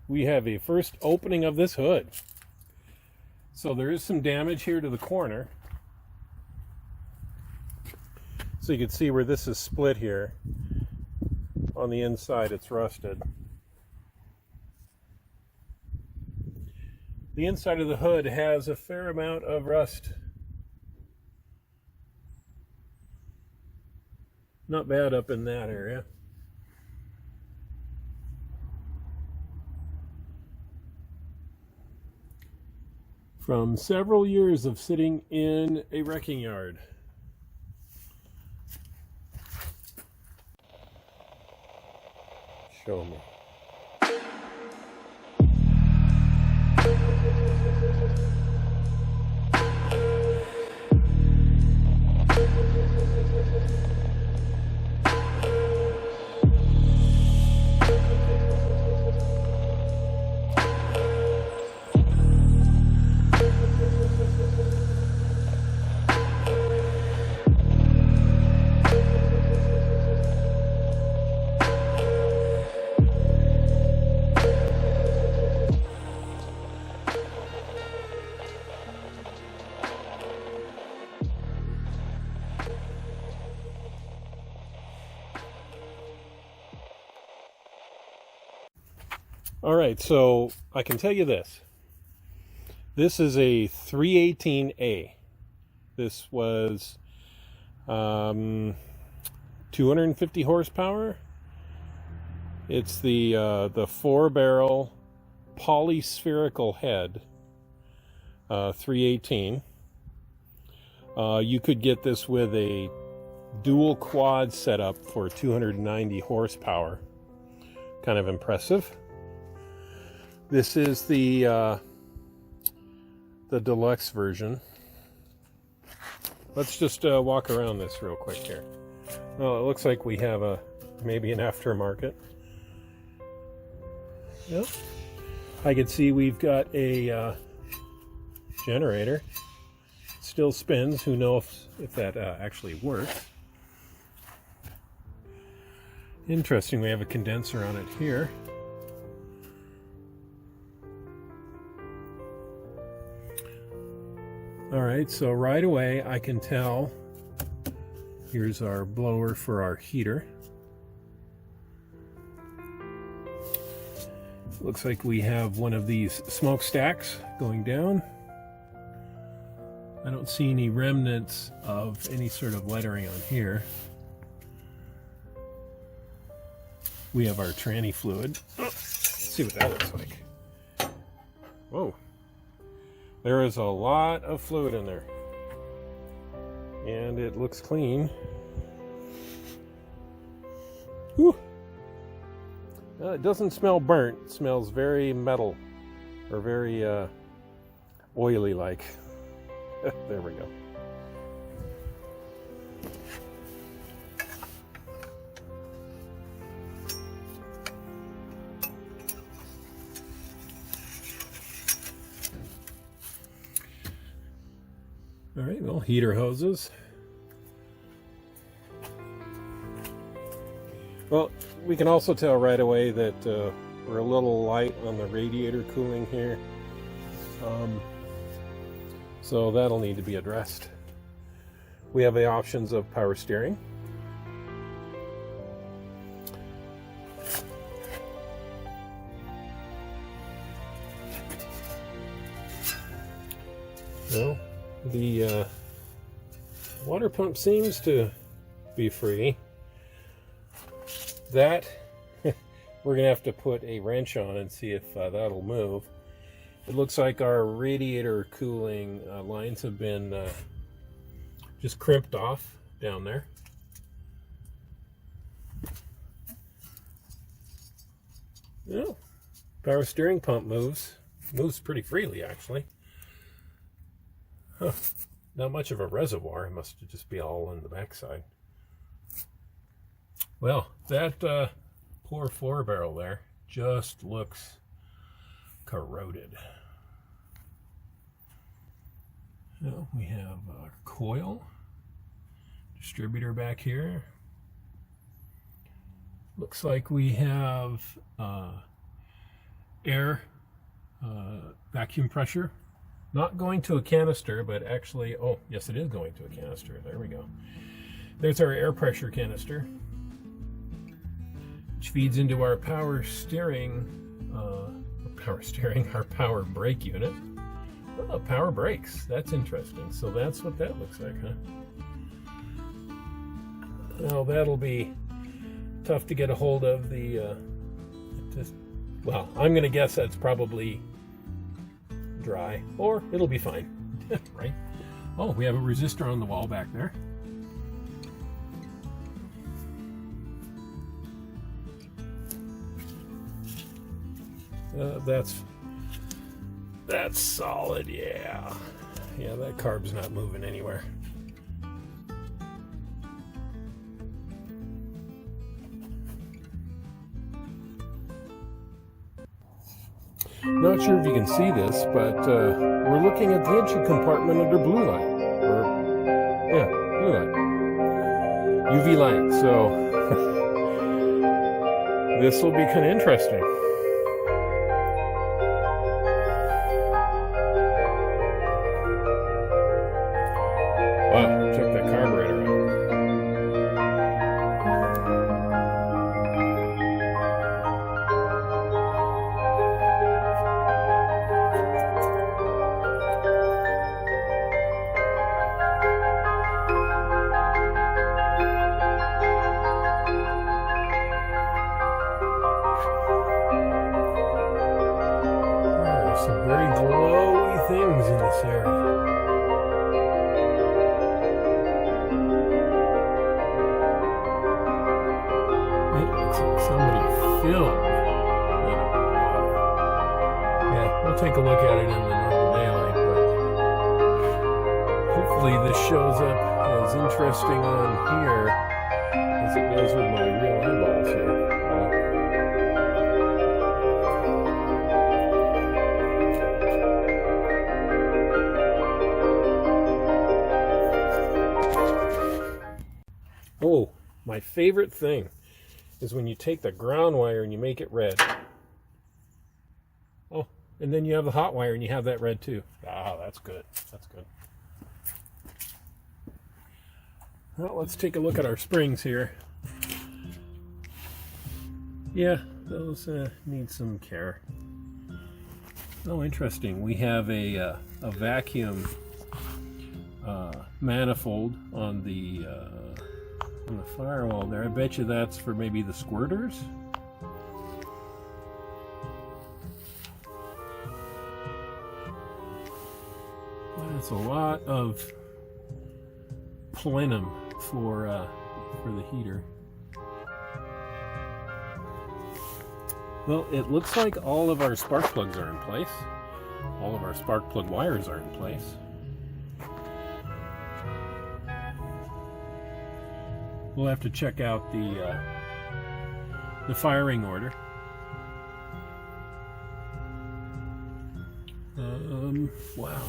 we have a first opening of this hood. So there is some damage here to the corner. So you can see where this is split here. On the inside it's rusted. The inside of the hood has a fair amount of rust. Not bad up in that area. From several years of sitting in a wrecking yard. Show me. All right, so I can tell you this. This is a 318A. This was 250 horsepower. It's the 4-barrel polyspherical head, 318. You could get this with a dual quad setup for 290 horsepower. Kind of impressive. This is the deluxe version. Let's just walk around this real quick here. Well, it looks like we have maybe an aftermarket. Yep. I can see we've got a generator. It still spins. Who knows if that actually works. Interesting, we have a condenser on it here. Alright, so right away I can tell, here's our blower for our heater. Looks like we have one of these smokestacks going down. I don't see any remnants of any sort of lettering on here. We have our tranny fluid. Oh, let's see what that looks like. Whoa. There is a lot of fluid in there. And it looks clean. Whew. It doesn't smell burnt. It smells very metal. Or very oily like. There we go. All right, well, heater hoses. Well, we can also tell right away that we're a little light on the radiator cooling here. So that'll need to be addressed. We have the options of power steering. Well, the water pump seems to be free. That we're gonna have to put a wrench on and see if that'll move. It looks like our radiator cooling lines have been just crimped off down there. Yeah, power steering pump moves pretty freely actually. Huh. Not much of a reservoir. It must just be all on the backside. Well, that poor 4-barrel there just looks corroded. Well, we have a coil distributor back here. Looks like we have air vacuum pressure. Not going to a canister, but actually, oh, yes, it is going to a canister. There we go. There's our air pressure canister, which feeds into our power power brake unit. Oh, power brakes. That's interesting. So that's what that looks like, huh? Well, that'll be tough to get a hold of. Well, I'm going to guess that's probably dry, or it'll be fine, right? Oh, we have a resistor on the wall back there. That's solid, yeah. Yeah, that carb's not moving anywhere. Not sure if you can see this, but we're looking at the entry compartment under blue light. Blue light. UV light, so this will be kind of interesting. Wow, check that carburetor out. There's some very glowy things in this area. Somebody filled. Yeah, we'll take a look at it in the normal daylight, but hopefully this shows up as interesting on here as it does with my real eyeballs here. Oh, my favorite thing is when you take the ground wire and you make it red. Oh, and then you have the hot wire and you have that red too. Ah, that's good. That's good. Well, let's take a look at our springs here. Yeah, those need some care. Oh, interesting. We have a vacuum manifold on the firewall there. I bet you that's for maybe the squirters. That's a lot of plenum for the heater. Well, it looks like all of our spark plugs are in place. All of our spark plug wires are in place. We'll have to check out the firing order. Wow.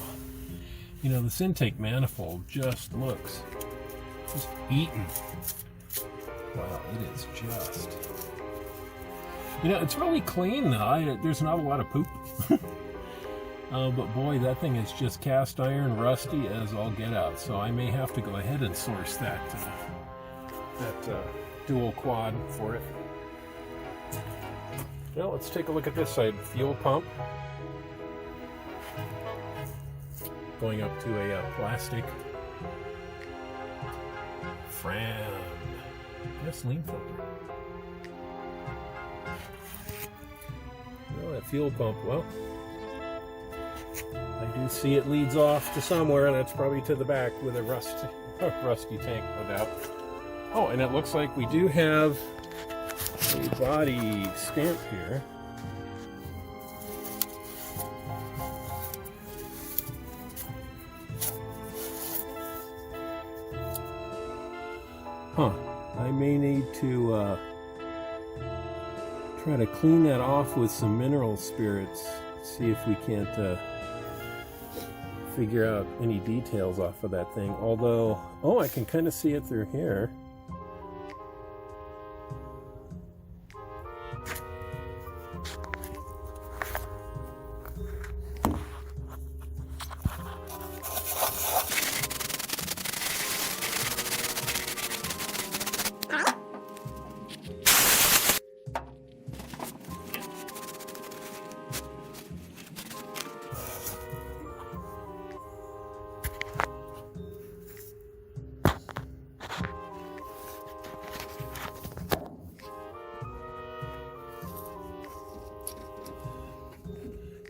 You know, this intake manifold just looks eaten. Wow, it is just... You know, it's really clean though. There's not a lot of poop. But boy, that thing is just cast iron rusty as all get out. So I may have to go ahead and source that dual quad for it. Now let's take a look at this side. Fuel pump. Going up to a plastic Fram gasoline filter. Well, that fuel pump, well, I do see it leads off to somewhere. That's probably to the back with a rusty tank, no doubt. Oh, and it looks like we do have a body stamp here. Huh. I may need to try to clean that off with some mineral spirits. See if we can't figure out any details off of that thing. Although, oh, I can kind of see it through here.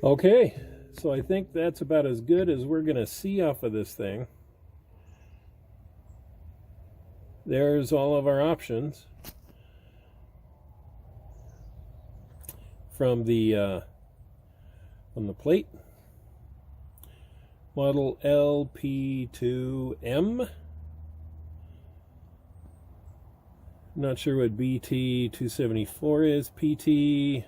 Okay, so I think that's about as good as we're going to see off of this thing. There's all of our options from the plate. Model LP2M. Not sure what BT274 is. PT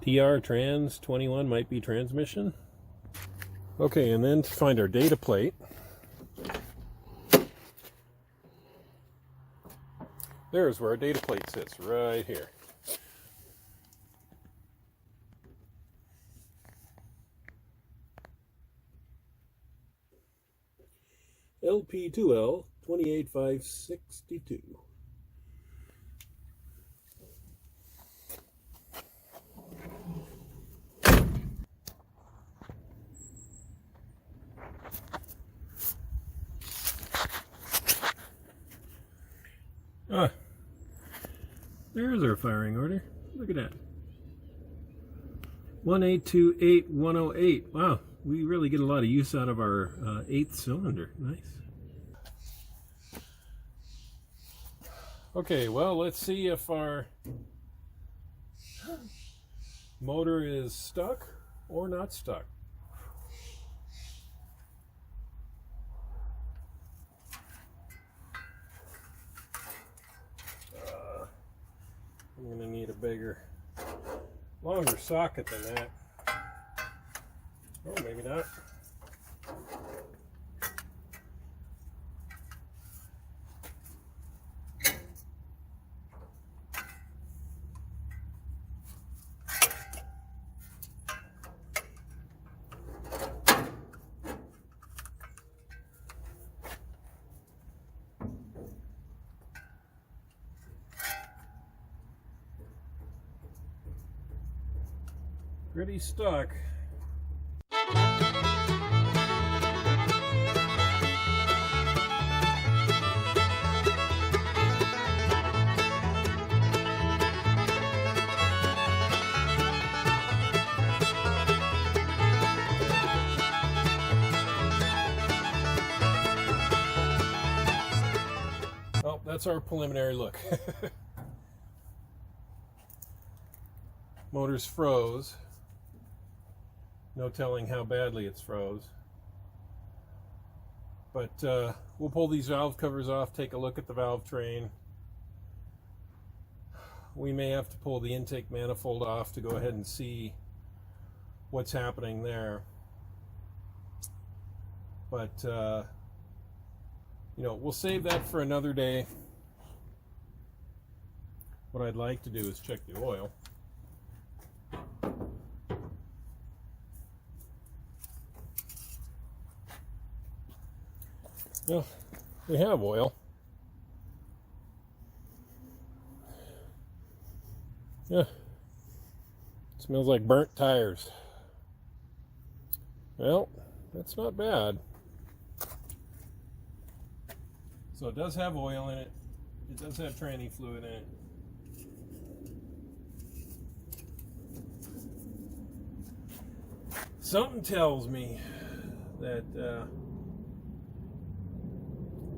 TR Trans 21 might be transmission. Okay, and then to find our data plate, there's where our data plate sits, right here. LP2L 28562. There's our firing order. Look at that. 1828108. Wow, we really get a lot of use out of our 8th cylinder. Nice. Okay, well, let's see if our motor is stuck or not stuck. I'm going to need a bigger, longer socket than that. Oh, maybe not. Pretty stuck. Oh, that's our preliminary look. Motor's froze. No telling how badly it's froze. But we'll pull these valve covers off, take a look at the valve train. We may have to pull the intake manifold off to go ahead and see what's happening there. But, you know, we'll save that for another day. What I'd like to do is check the oil. Well, we have oil. Yeah, it smells like burnt tires. Well, that's not bad. So it does have oil in it. It does have tranny fluid in it. Something tells me that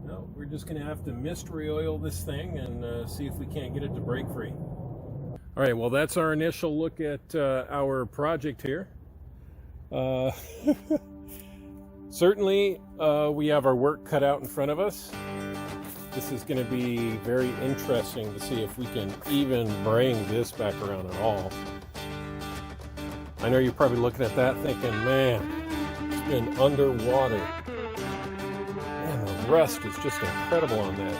well, we're just going to have to mystery oil this thing and see if we can't get it to break free. All right, well, that's our initial look at our project here. Certainly, we have our work cut out in front of us. This is going to be very interesting to see if we can even bring this back around at all. I know you're probably looking at that thinking, man, it's been underwater. Man, the rust is just incredible on that.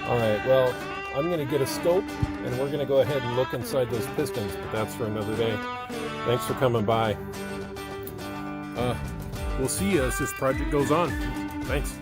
All right, well, I'm going to get a scope, and we're going to go ahead and look inside those pistons, but that's for another day. Thanks for coming by. We'll see you as this project goes on. Thanks.